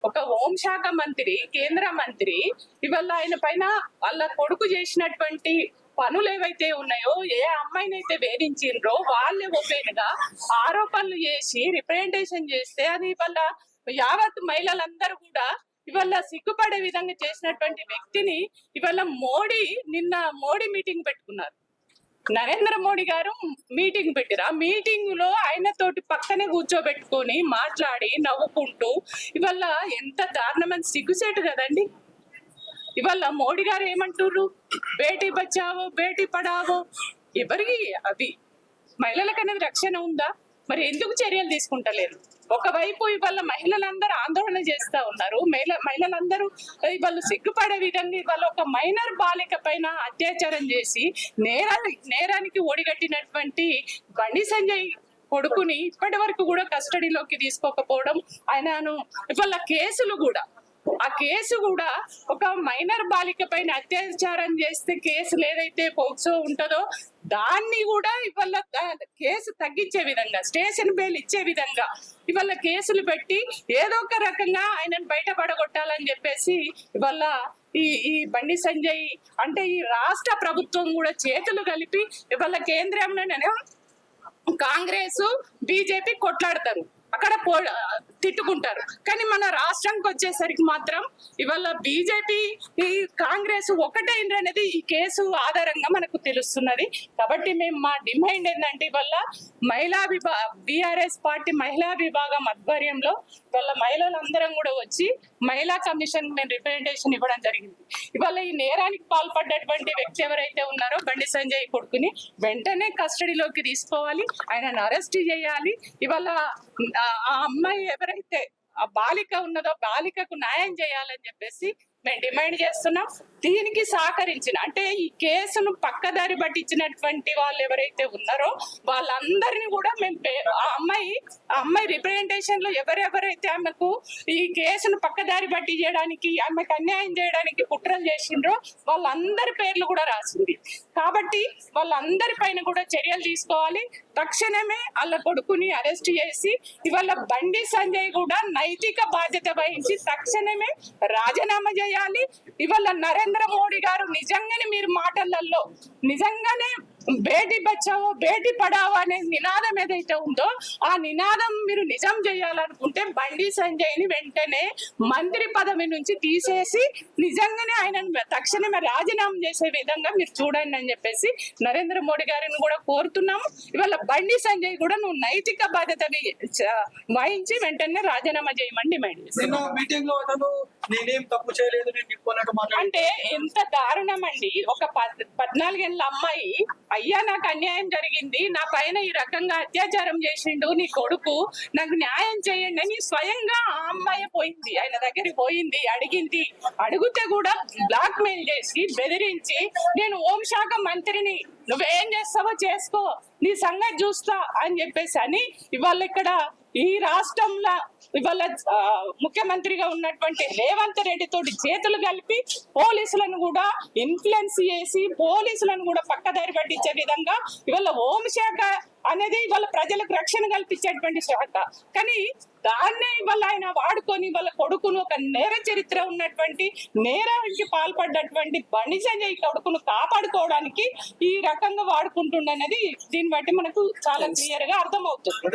ఒక హోంశాఖ మంత్రి, కేంద్ర మంత్రి ఇవాళ ఆయన పైన వాళ్ళ కొడుకు చేసినటువంటి పనులు ఏవైతే ఉన్నాయో, ఏ అమ్మాయినైతే వేధించిండ్రో వాళ్ళే ఓపెన్ గా ఆరోపణలు చేసి రిప్రజెంటేషన్ చేస్తే అది ఇవాళ యావత్ మహిళలందరూ కూడా ఇవాళ సిగ్గుపడే విధంగా చేసినటువంటి వ్యక్తిని ఇవాళ నిన్న మోడీ మీటింగ్ పెట్టుకున్నారు. నరేంద్ర మోడీ గారు మీటింగ్ పెట్టిరు. ఆ మీటింగ్ లో ఆయనతోటి పక్కనే కూర్చోబెట్టుకొని మాట్లాడి నవ్వుకుంటూ ఇవాళ ఎంత దారుణమైన సిగ్గుసేటు కదండి. ఇవాళ మోడీ గారు ఏమంటుర్రు, బేటీ బచావో బేటీ పడావో, ఎవరికి అవి మహిళలకు అనేది రక్షణ ఉందా? మరి ఎందుకు చర్యలు తీసుకుంటలేరు? ఒకవైపు ఇవాళ మహిళలందరూ ఆందోళన చేస్తా ఉన్నారు. మహిళలందరూ ఇవాళ సిగ్గుపడే విధంగా ఇవాళ ఒక మైనర్ బాలిక పైన అత్యాచారం చేసి నేరానికి ఒడిగట్టినటువంటి బండి సంజయ్ కొడుకుని ఇప్పటి వరకు కూడా కస్టడీలోకి తీసుకోకపోవడం, ఆయనను ఇవాళ ఆ కేసు కూడా ఒక మైనర్ బాలిక పైన అత్యాచారం చేస్తే కేసులు ఏదైతే పోక్సో ఉంటుందో దాన్ని కూడా ఇవాళ కేసు తగ్గించే విధంగా, స్టేషన్ బెయిల్ ఇచ్చే విధంగా ఇవాళ కేసులు పెట్టి ఏదో ఒక రకంగా ఆయనను బయటపడగొట్టాలని చెప్పేసి ఇవాళ ఈ బండి సంజయ్ అంటే ఈ రాష్ట్ర ప్రభుత్వం కూడా చేతులు కలిపి ఇవాళ కేంద్రంలో కాంగ్రెస్ బీజేపీ కొట్లాడతారు, అక్కడ తిట్టుకుంటారు. కానీ మన రాష్ట్రానికి వచ్చేసరికి మాత్రం ఇవాళ బీజేపీ కాంగ్రెస్ ఒకటైంది అనేది ఈ కేసు ఆధారంగా మనకు తెలుస్తున్నది. కాబట్టి మేము మా డిమాండ్ ఏంటంటే ఇవాళ బీఆర్ఎస్ పార్టీ మహిళా విభాగం ఆధ్వర్యంలో ఇవాళ మహిళలందరం కూడా వచ్చి మహిళా కమిషన్ మేము రిప్రజెంటేషన్ ఇవ్వడం జరిగింది. ఇవాళ ఈ నేరానికి పాల్పడ్డటువంటి వ్యక్తి ఎవరైతే ఉన్నారో బండి సంజయ్ కొడుకుని వెంటనే కస్టడీలోకి తీసుకోవాలి, ఆయనను అరెస్ట్ చేయాలి. ఇవాళ ఆ అమ్మాయి ఎవరైతే ఆ బాలిక ఉన్నదో బాలికకు న్యాయం చేయాలని చెప్పేసి మేము డిమాండ్ చేస్తున్నాం. దీనికి సహకరించిన అంటే ఈ కేసును పక్కదారి పట్టించినటువంటి వాళ్ళు ఎవరైతే ఉన్నారో వాళ్ళందరినీ కూడా మేము ఆ అమ్మాయి రిప్రజెంటేషన్ లో ఎవరెవరైతే ఆమెకు ఈ కేసును పక్కదారి పట్టి చేయడానికి, ఆమెకు అన్యాయం చేయడానికి కుట్రలు చేసిండ్రో వాళ్ళందరి పేర్లు కూడా రాసింది. కాబట్టి వాళ్ళందరి పైన కూడా చర్యలు తీసుకోవాలి. తక్షణమే వాళ్ళ కొడుకుని అరెస్ట్ చేసి ఇవాళ బండి సంజయ్ కూడా నైతిక బాధ్యత వహించి తక్షణమే రాజీనామా చేయాలి. ఇవాళ నరేంద్ర మోడీ గారు నిజంగానే మీరు మాటలలో నిజంగానే బేటీ బచావో బేటీ పడావో అనే నినాదం ఏదైతే ఉందో ఆ నినాదం మీరు నిజం చేయాలనుకుంటే బండి సంజయ్ ని వెంటనే మంత్రి పదవి నుంచి తీసేసి నిజంగానే ఆయన తక్షణమే రాజీనామా చేసే విధంగా మీరు చూడండి అని చెప్పేసి నరేంద్ర మోడీ గారిని కూడా కోరుతున్నాము. ఇవాళ బండి సంజయ్ కూడా నువ్వు నైతిక బాధ్యత వహించి వెంటనే రాజీనామా చేయమని డిమాండ్ చేస్తున్నాను. అంటే ఎంత దారుణం అండి. ఒక 14 ఏళ్ళ అమ్మాయి, అయ్యా నాకు అన్యాయం జరిగింది, నా పైన ఈ రకంగా అత్యాచారం చేసిండు నీ కొడుకు, నాకు న్యాయం చేయండి అని స్వయంగా ఆ అమ్మాయి పోయింది, ఆయన దగ్గరికి పోయింది, అడిగితే కూడా బ్లాక్ మెయిల్ చేసి బెదిరించి నేను హోంశాఖ మంత్రిని, నువ్వేం చేస్తావో చేసుకో, నీ సంగతి చూస్తా అని చెప్పేసి అని ఇవాళ ఇక్కడ ఈ రాష్ట్రంలో ఇవాళ ముఖ్యమంత్రిగా ఉన్నటువంటి రేవంత్ రెడ్డి తోటి చేతులు కలిపి పోలీసులను కూడా ఇన్ఫ్లుయెన్స్ చేసి పోలీసులను కూడా పక్కదారి పట్టించే విధంగా ఇవాళ హోంశాఖ అనేది ఇవాళ ప్రజలకు రక్షణ కల్పించేటువంటి శాఖ. కానీ దాన్నే ఇవాళ ఆయన వాడుకొని వాళ్ళ కొడుకును ఒక నేర చరిత్ర ఉన్నటువంటి నేరానికి పాల్పడ్డటువంటి బండి సంజయ్ కొడుకును కాపాడుకోవడానికి ఈ రకంగా వాడుకుంటుండనేది దీన్ని బట్టి మనకు చాలా క్లియర్ గా అర్థమవుతుంది.